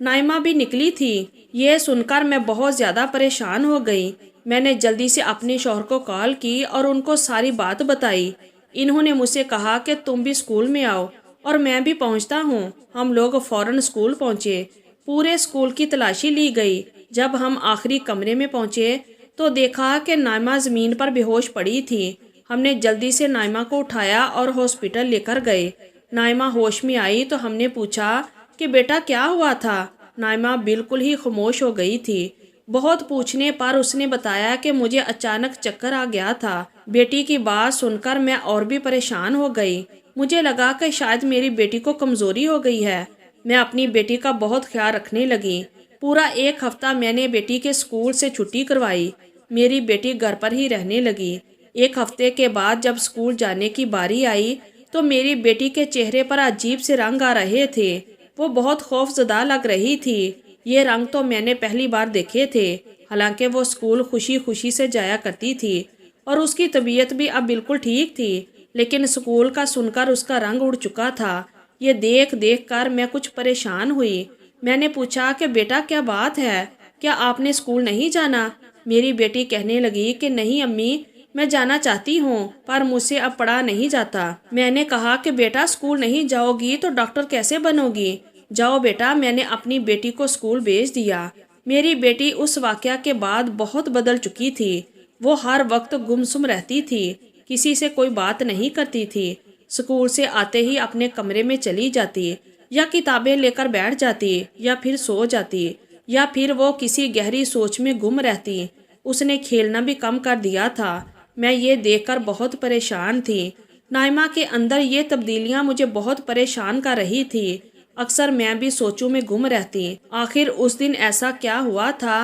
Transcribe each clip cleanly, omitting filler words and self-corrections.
نائمہ بھی نکلی تھی۔ یہ سن کر میں بہت زیادہ پریشان ہو گئی۔ میں نے جلدی سے اپنے شوہر کو کال کی اور ان کو ساری بات بتائی۔ انہوں نے مجھ سے کہا کہ تم بھی اسکول میں آؤ اور میں بھی پہنچتا ہوں۔ ہم لوگ فوراً اسکول پہنچے۔ پورے اسکول کی تلاشی لی گئی۔ جب ہم آخری کمرے میں پہنچے تو دیکھا کہ نائمہ زمین پر بے ہوش پڑی تھی۔ ہم نے جلدی سے نائمہ کو اٹھایا اور ہاسپٹل لے کر گئے۔ نائمہ ہوش میں آئی تو ہم نے پوچھا کہ بیٹا کیا ہوا تھا؟ نائمہ بالکل ہی خاموش ہو گئی تھی۔ بہت پوچھنے پر اس نے بتایا کہ مجھے اچانک چکر آ گیا تھا۔ بیٹی کی بات سن کر میں اور بھی پریشان ہو گئی۔ مجھے لگا کہ شاید میری بیٹی کو کمزوری ہو گئی ہے۔ میں اپنی بیٹی کا بہت خیال رکھنے لگی۔ پورا 1 ہفتہ میں نے بیٹی کے اسکول سے چھٹی کروائی۔ میری بیٹی گھر پر ہی رہنے لگی۔ 1 ہفتے کے بعد جب اسکول جانے کی باری آئی تو میری بیٹی کے چہرے پر عجیب سے رنگ آ رہے تھے۔ وہ بہت خوف زدہ لگ رہی تھی۔ یہ رنگ تو میں نے پہلی بار دیکھے تھے۔ حالانکہ وہ اسکول خوشی خوشی سے جایا کرتی تھی اور اس کی طبیعت بھی اب بالکل ٹھیک تھی، لیکن اسکول کا سن کر اس کا رنگ اڑ چکا تھا۔ یہ دیکھ کر میں کچھ پریشان ہوئی۔ میں نے پوچھا کہ بیٹا کیا بات ہے؟ کیا آپ نے اسکول نہیں جانا؟ میری بیٹی کہنے لگی کہ نہیں امی، میں جانا چاہتی ہوں پر مجھ سے اب پڑھا نہیں جاتا۔ میں نے کہا کہ بیٹا اسکول نہیں جاؤ گی تو ڈاکٹر کیسے بنو گی؟ جاؤ بیٹا۔ میں نے اپنی بیٹی کو اسکول بھیج دیا۔ میری بیٹی اس واقعہ کے بعد بہت بدل چکی تھی۔ وہ ہر وقت گمسم رہتی تھی، کسی سے کوئی بات نہیں کرتی تھی۔ اسکول سے آتے ہی اپنے کمرے میں چلی جاتی، یا کتابیں لے کر بیٹھ جاتی، یا پھر سو جاتی، یا پھر وہ کسی گہری سوچ میں گم رہتی۔ اس نے کھیلنا بھی کم کر دیا تھا۔ میں یہ دیکھ کر بہت پریشان تھی۔ نائمہ کے اندر یہ تبدیلیاں مجھے بہت پریشان کر رہی تھی۔ اکثر میں بھی سوچوں میں گم رہتی۔ آخر اس دن ایسا کیا ہوا تھا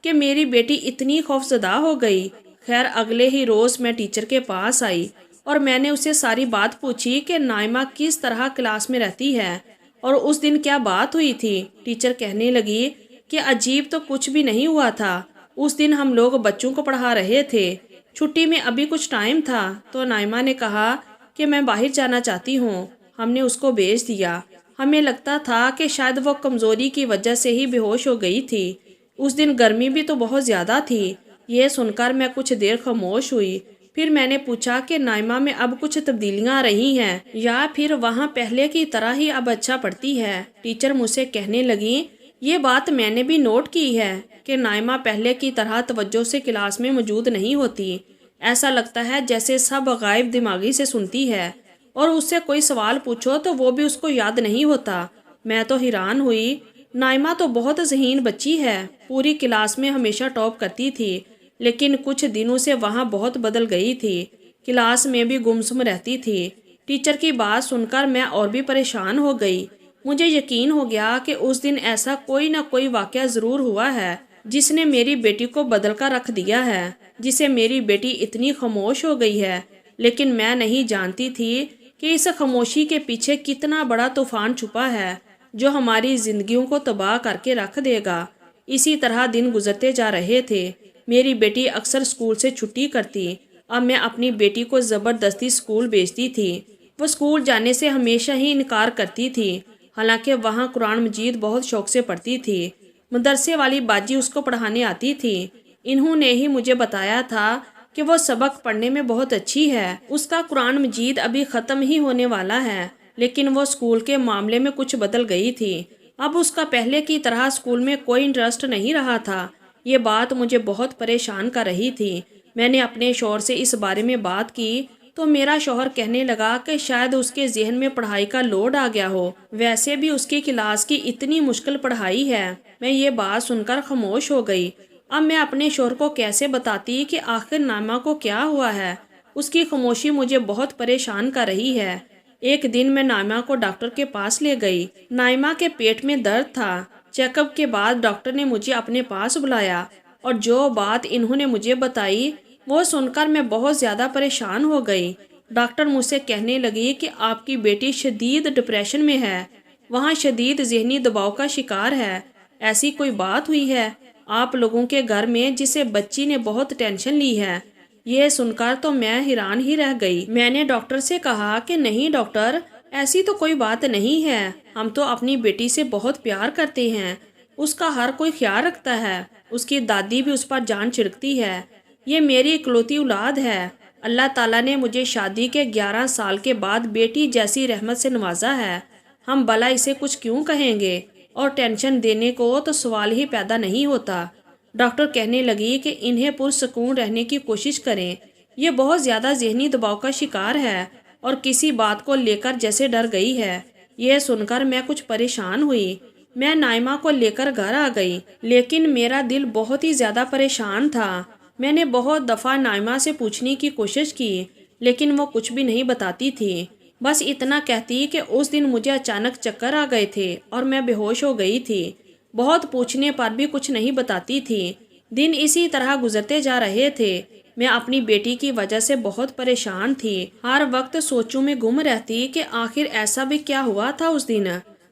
کہ میری بیٹی اتنی خوفزدہ ہو گئی؟ خیر اگلے ہی روز میں ٹیچر کے پاس آئی اور میں نے اسے ساری بات پوچھی کہ نائمہ کس طرح کلاس میں رہتی ہے اور اس دن کیا بات ہوئی تھی۔ ٹیچر کہنے لگی کہ عجیب تو کچھ بھی نہیں ہوا تھا۔ اس دن ہم لوگ بچوں کو پڑھا رہے تھے، چھٹی میں ابھی کچھ ٹائم تھا تو نائمہ نے کہا کہ میں باہر جانا چاہتی ہوں۔ ہم نے اس کو بھیج دیا۔ ہمیں لگتا تھا کہ شاید وہ کمزوری کی وجہ سے ہی بے ہوش ہو گئی تھی۔ اس دن گرمی بھی تو بہت زیادہ تھی۔ یہ سن کر میں کچھ دیر خاموش ہوئی۔ پھر میں نے پوچھا کہ نائمہ میں اب کچھ تبدیلیاں آ رہی ہیں یا پھر وہاں پہلے کی طرح ہی اب اچھا پڑھتی ہے؟ ٹیچر مجھ سے کہنے لگی یہ بات میں نے بھی نوٹ کی ہے کہ نائمہ پہلے کی طرح توجہ سے کلاس میں موجود نہیں ہوتی۔ ایسا لگتا ہے جیسے سب غائب دماغی سے سنتی ہے اور اس سے کوئی سوال پوچھو تو وہ بھی اس کو یاد نہیں ہوتا۔ میں تو حیران ہوئی۔ نائمہ تو بہت ذہین بچی ہے، پوری کلاس میں ہمیشہ ٹاپ کرتی تھی، لیکن کچھ دنوں سے وہاں بہت بدل گئی تھی۔ کلاس میں بھی گمسم رہتی تھی۔ ٹیچر کی بات سن کر میں اور بھی پریشان ہو گئی۔ مجھے یقین ہو گیا کہ اس دن ایسا کوئی نہ کوئی واقعہ ضرور ہوا ہے جس نے میری بیٹی کو بدل کر رکھ دیا ہے، جسے میری بیٹی اتنی خاموش ہو گئی ہے۔ لیکن میں نہیں جانتی تھی کہ اس خاموشی کے پیچھے کتنا بڑا طوفان چھپا ہے جو ہماری زندگیوں کو تباہ کر کے رکھ دے گا۔ اسی طرح دن گزرتے جا رہے تھے۔ میری بیٹی اکثر اسکول سے چھٹی کرتی۔ اب میں اپنی بیٹی کو زبردستی اسکول بھیجتی تھی۔ وہ اسکول جانے سے ہمیشہ ہی انکار کرتی تھی، حالانکہ وہاں قرآن مجید بہت شوق سے پڑھتی تھی۔ مدرسے والی باجی اس کو پڑھانے آتی تھی۔ انہوں نے ہی مجھے بتایا تھا کہ وہ سبق پڑھنے میں بہت اچھی ہے۔ اس کا قرآن مجید ابھی ختم ہی ہونے والا ہے، لیکن وہ اسکول کے معاملے میں کچھ بدل گئی تھی۔ اب اس کا پہلے کی طرح اسکول میں کوئی انٹرسٹ نہیں رہا تھا۔ یہ بات مجھے بہت پریشان کر رہی تھی۔ میں نے اپنے شوہر سے اس بارے میں بات کی تو میرا شوہر کہنے لگا کہ شاید اس کے ذہن میں پڑھائی کا لوڈ آ گیا ہو، ویسے بھی اس کی کلاس کی اتنی مشکل پڑھائی ہے۔ میں یہ بات سن کر خاموش ہو گئی۔ اب میں اپنے شوہر کو کیسے بتاتی کہ آخر نائمہ کو کیا ہوا ہے؟ اس کی خاموشی مجھے بہت پریشان کر رہی ہے۔ ایک دن میں نائمہ کو ڈاکٹر کے پاس لے گئی۔ نائمہ کے پیٹ میں درد تھا۔ چیک اپ کے بعد ڈاکٹر نے مجھے اپنے پاس بلایا اور جو بات انہوں نے مجھے بتائی وہ سن کر میں بہت زیادہ پریشان ہو گئی۔ ڈاکٹر مجھ سے کہنے لگی کہ آپ کی بیٹی شدید ڈپریشن میں ہے، وہاں شدید ذہنی دباؤ کا شکار ہے۔ ایسی کوئی بات ہوئی ہے آپ لوگوں کے گھر میں جسے بچی نے بہت ٹینشن لی ہے؟ یہ سن کر تو میں حیران ہی رہ گئی۔ میں نے ڈاکٹر سے کہا کہ نہیں ڈاکٹر، ایسی تو کوئی بات نہیں ہے، ہم تو اپنی بیٹی سے بہت پیار کرتے ہیں، اس کا ہر کوئی خیال رکھتا ہے، اس کی دادی بھی اس پر جان چھڑکتی ہے، یہ میری اکلوتی اولاد ہے۔ اللہ تعالیٰ نے مجھے شادی کے 11 سال کے بعد بیٹی جیسی رحمت سے نوازا ہے، ہم بھلا اسے کچھ کیوں کہیں گے، اور ٹینشن دینے کو تو سوال ہی پیدا نہیں ہوتا۔ ڈاکٹر کہنے لگی کہ انہیں پرسکون رہنے کی کوشش کریں، یہ بہت زیادہ ذہنی دباؤ کا شکار ہے اور کسی بات کو لے کر جیسے ڈر گئی ہے۔ یہ سن کر میں کچھ پریشان ہوئی، میں نائمہ کو لے کر گھر آ گئی، لیکن میرا دل بہت ہی زیادہ پریشان تھا۔ میں نے بہت دفعہ نائمہ سے پوچھنے کی کوشش کی، لیکن وہ کچھ بھی نہیں بتاتی تھی، بس اتنا کہتی کہ اس دن مجھے اچانک چکر آ گئے تھے اور میں بے ہوش ہو گئی تھی۔ بہت پوچھنے پر بھی کچھ نہیں بتاتی تھی۔ دن اسی طرح گزرتے جا رہے تھے۔ میں اپنی بیٹی کی وجہ سے بہت پریشان تھی، ہر وقت سوچوں میں گم رہتی کہ آخر ایسا بھی کیا ہوا تھا اس دن۔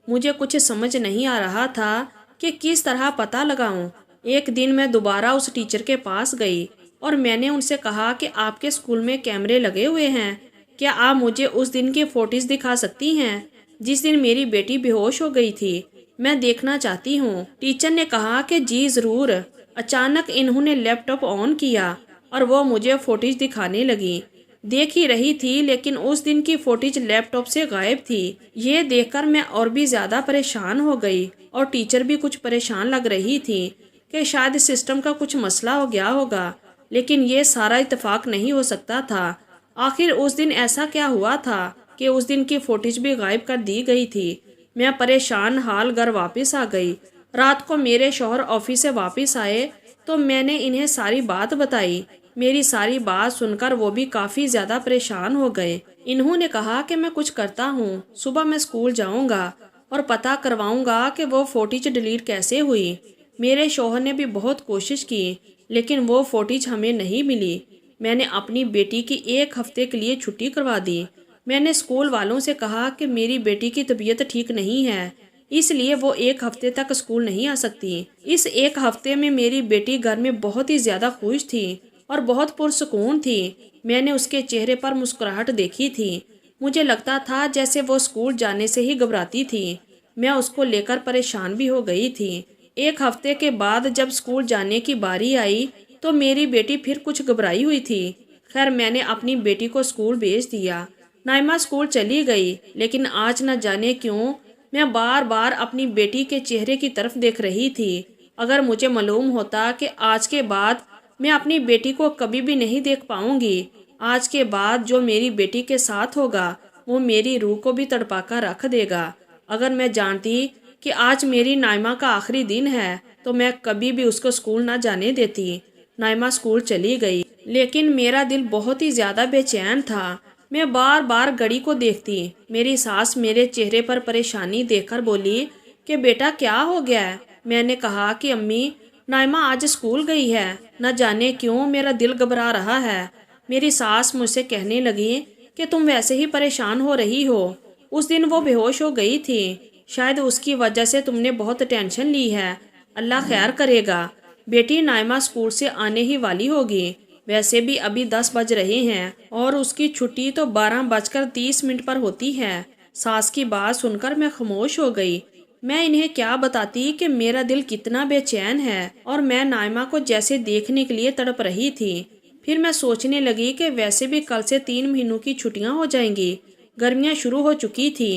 مجھے کچھ سمجھ نہیں آ رہا تھا کہ کس طرح پتہ لگاؤں۔ ایک دن میں دوبارہ اس ٹیچر کے پاس گئی اور میں نے ان سے کہا کہ آپ کے اسکول میں کیمرے لگے ہوئے ہیں، کیا آپ مجھے اس دن کی فوٹیج دکھا سکتی ہیں جس دن میری بیٹی بے ہوش ہو گئی تھی؟ میں دیکھنا چاہتی ہوں۔ ٹیچر نے کہا کہ جی ضرور۔ اچانک انہوں نے لیپ ٹاپ آن کیا اور وہ مجھے فوٹیج دکھانے لگی۔ دیکھ ہی رہی تھی لیکن اس دن کی فوٹیج لیپ ٹاپ سے غائب تھی۔ یہ دیکھ کر میں اور بھی زیادہ پریشان ہو گئی اور ٹیچر بھی کچھ پریشان لگ رہی تھی کہ شاید سسٹم کا کچھ مسئلہ ہو گیا ہوگا، لیکن یہ سارا اتفاق نہیں ہو سکتا تھا۔ آخر اس دن ایسا کیا ہوا تھا کہ اس دن کی فوٹیج بھی غائب کر دی گئی تھی؟ میں پریشان حال گھر واپس آ گئی۔ رات کو میرے شوہر آفس سے واپس آئے تو میں نے انہیں ساری بات بتائی۔ میری ساری بات سن کر وہ بھی کافی زیادہ پریشان ہو گئے۔ انہوں نے کہا کہ میں کچھ کرتا ہوں، صبح میں اسکول جاؤں گا اور پتہ کرواؤں گا کہ وہ فوٹیج ڈیلیٹ کیسے ہوئی۔ میرے شوہر نے بھی بہت کوشش کی لیکن وہ فوٹیج ہمیں نہیں ملی۔ میں نے اپنی بیٹی کی 1 ہفتے کے لیے چھٹی کروا دی۔ میں نے اسکول والوں سے کہا کہ میری بیٹی کی طبیعت ٹھیک نہیں ہے، اس لیے وہ 1 ہفتے تک اسکول نہیں آ سکتی۔ اس 1 ہفتے میں میری بیٹی گھر میں بہت ہی زیادہ خوش تھی اور بہت پرسکون تھی۔ میں نے اس کے چہرے پر مسکراہٹ دیکھی تھی، مجھے لگتا تھا جیسے وہ اسکول جانے سے ہی گھبراتی تھی۔ میں اس کو لے کر پریشان بھی ہو گئی تھی۔ 1 ہفتے کے بعد جب اسکول جانے کی باری آئی تو میری بیٹی پھر کچھ گھبرائی ہوئی تھی۔ خیر میں نے اپنی بیٹی کو اسکول بھیج دیا۔ نائمہ اسکول چلی گئی، لیکن آج نہ جانے کیوں میں بار بار اپنی بیٹی کے چہرے کی طرف دیکھ رہی تھی۔ اگر مجھے معلوم ہوتا کہ آج کے بعد میں اپنی بیٹی کو کبھی بھی نہیں دیکھ پاؤں گی، آج کے بعد جو میری بیٹی کے ساتھ ہوگا وہ میری روح کو بھی تڑپا کر رکھ دے گا۔ اگر میں جانتی کہ آج میری نائمہ کا آخری دن ہے تو میں کبھی بھی اس کو اسکول نہ جانے دیتی۔ نائمہ اسکول چلی گئی لیکن میرا دل بہت ہی زیادہ بے چین تھا۔ میں بار بار گھڑی کو دیکھتی۔ میری ساس میرے چہرے پر پریشانی دیکھ کر بولی کہ بیٹا کیا ہو گیا ہے؟ میں نے کہا کہ امی نائمہ آج اسکول گئی ہے، نہ جانے کیوں میرا دل گھبرا رہا ہے۔ میری ساس مجھ سے کہنے لگی کہ تم ویسے ہی پریشان ہو رہی ہو، اس دن وہ بے ہوش ہو گئی تھی، شاید اس کی وجہ سے تم نے بہت ٹینشن لی ہے، اللہ خیر کرے گا۔ بیٹی نائمہ اسکول سے آنے ہی والی ہوگی، ویسے بھی ابھی 10 بج رہے ہیں اور اس کی چھٹی تو 12:30 پر ہوتی ہے۔ ساس کی بات سن کر میں خاموش ہو گئی۔ میں انہیں کیا بتاتی کہ میرا دل کتنا بے چین ہے اور میں نائمہ کو جیسے دیکھنے کے لیے تڑپ رہی تھی۔ پھر میں سوچنے لگی کہ ویسے بھی کل سے 3 مہینوں کی چھٹیاں ہو جائیں گی، گرمیاں شروع ہو چکی تھی،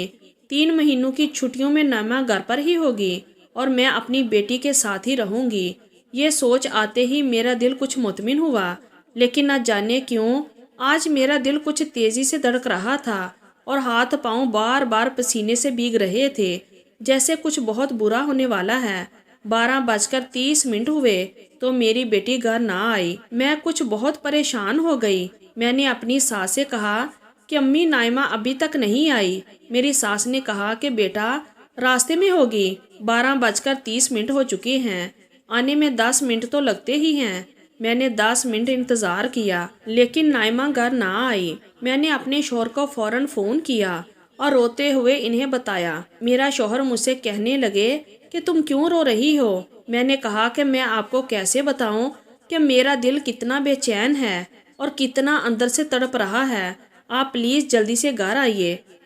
3 مہینوں کی چھٹیوں میں نائمہ گھر پر ہی ہوگی اور میں اپنی بیٹی کے ساتھ ہی رہوں گی۔ یہ سوچ آتے ہی میرا دل کچھ مطمئن ہوا، لیکن نہ جانے کیوں آج میرا دل کچھ تیزی سے دھڑک رہا تھا اور ہاتھ پاؤں بار بار پسینے سے بھیگ رہے تھے، جیسے کچھ بہت برا ہونے والا ہے۔ 12:30 ہوئے تو میری بیٹی گھر نہ آئی۔ میں کچھ بہت پریشان ہو گئی۔ میں نے اپنی ساس سے کہا کہ امی نائمہ ابھی تک نہیں آئی۔ میری ساس نے کہا کہ بیٹا راستے میں ہوگی، 12:30 ہو چکے ہیں، آنے میں 10 منٹ تو لگتے ہی ہیں۔ میں نے 10 منٹ انتظار کیا لیکن نائمہ گھر نہ آئی۔ میں نے اپنے شوہر کو فوراً فون کیا اور روتے ہوئے انہیں بتایا۔ میرا شوہر مجھ سے کہنے لگے کہ تم کیوں رو رہی ہو؟ میں نے کہا کہ میں آپ کو کیسے بتاؤں کہ میرا دل کتنا بے چین ہے اور کتنا اندر سے تڑپ رہا ہے۔ آپ پلیز جلدی سے گھر آئیے،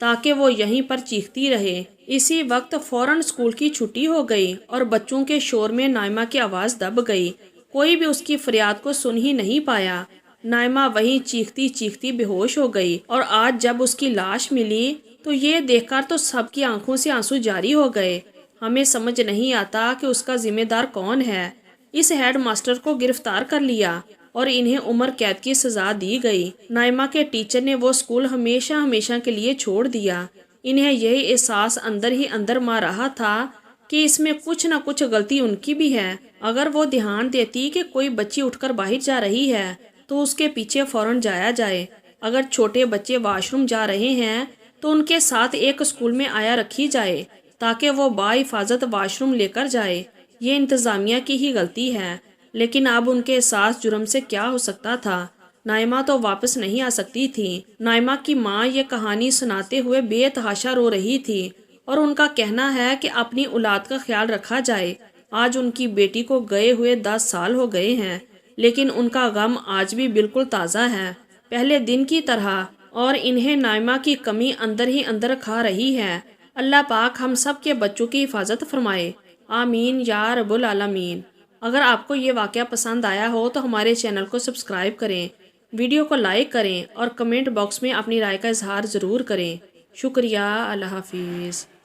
تاکہ وہ یہیں پر چیختی رہے۔ اسی وقت فوراً اسکول کی چھٹی ہو گئی اور بچوں کے شور میں نائمہ کی آواز دب گئی۔ کوئی بھی اس کی فریاد کو سن ہی نہیں پایا۔ نائمہ وہیں چیختی چیختی بے ہوش ہو گئی، اور آج جب اس کی لاش ملی تو یہ دیکھ کر تو سب کی آنکھوں سے آنسو جاری ہو گئے۔ ہمیں سمجھ نہیں آتا کہ اس کا ذمہ دار کون ہے۔ اس ہیڈ ماسٹر کو گرفتار کر لیا اور انہیں عمر قید کی سزا دی گئی۔ نائمہ کے ٹیچر نے وہ اسکول ہمیشہ ہمیشہ کے لیے چھوڑ دیا۔ انہیں یہی احساس اندر ہی اندر مار رہا تھا کہ اس میں کچھ نہ کچھ غلطی ان کی بھی ہے۔ اگر وہ دھیان دیتی کہ کوئی بچی اٹھ کر باہر جا رہی ہے تو اس کے پیچھے فوراً جایا جائے۔ اگر چھوٹے بچے واش روم جا رہے ہیں تو ان کے ساتھ ایک اسکول میں آیا رکھی جائے تاکہ وہ بحفاظت واش روم لے کر جائے۔ یہ انتظامیہ کی ہی غلطی ہے، لیکن اب ان کے احساس جرم سے کیا ہو سکتا تھا۔ نائمہ تو واپس نہیں آ سکتی تھی۔ نائمہ کی ماں یہ کہانی سناتے ہوئے بے تحاشا رو رہی تھی، اور ان کا کہنا ہے کہ اپنی اولاد کا خیال رکھا جائے۔ آج ان کی بیٹی کو گئے ہوئے 10 سال ہو گئے ہیں، لیکن ان کا غم آج بھی بالکل تازہ ہے، پہلے دن کی طرح، اور انہیں نائمہ کی کمی اندر ہی اندر کھا رہی ہے۔ اللہ پاک ہم سب کے بچوں کی حفاظت فرمائے، آمین یا رب العالمین۔ اگر آپ کو یہ واقعہ پسند آیا ہو تو ہمارے چینل کو سبسکرائب کریں، ویڈیو کو لائک کریں اور کمنٹ باکس میں اپنی رائے کا اظہار ضرور کریں۔ شکریہ۔ اللہ حافظ۔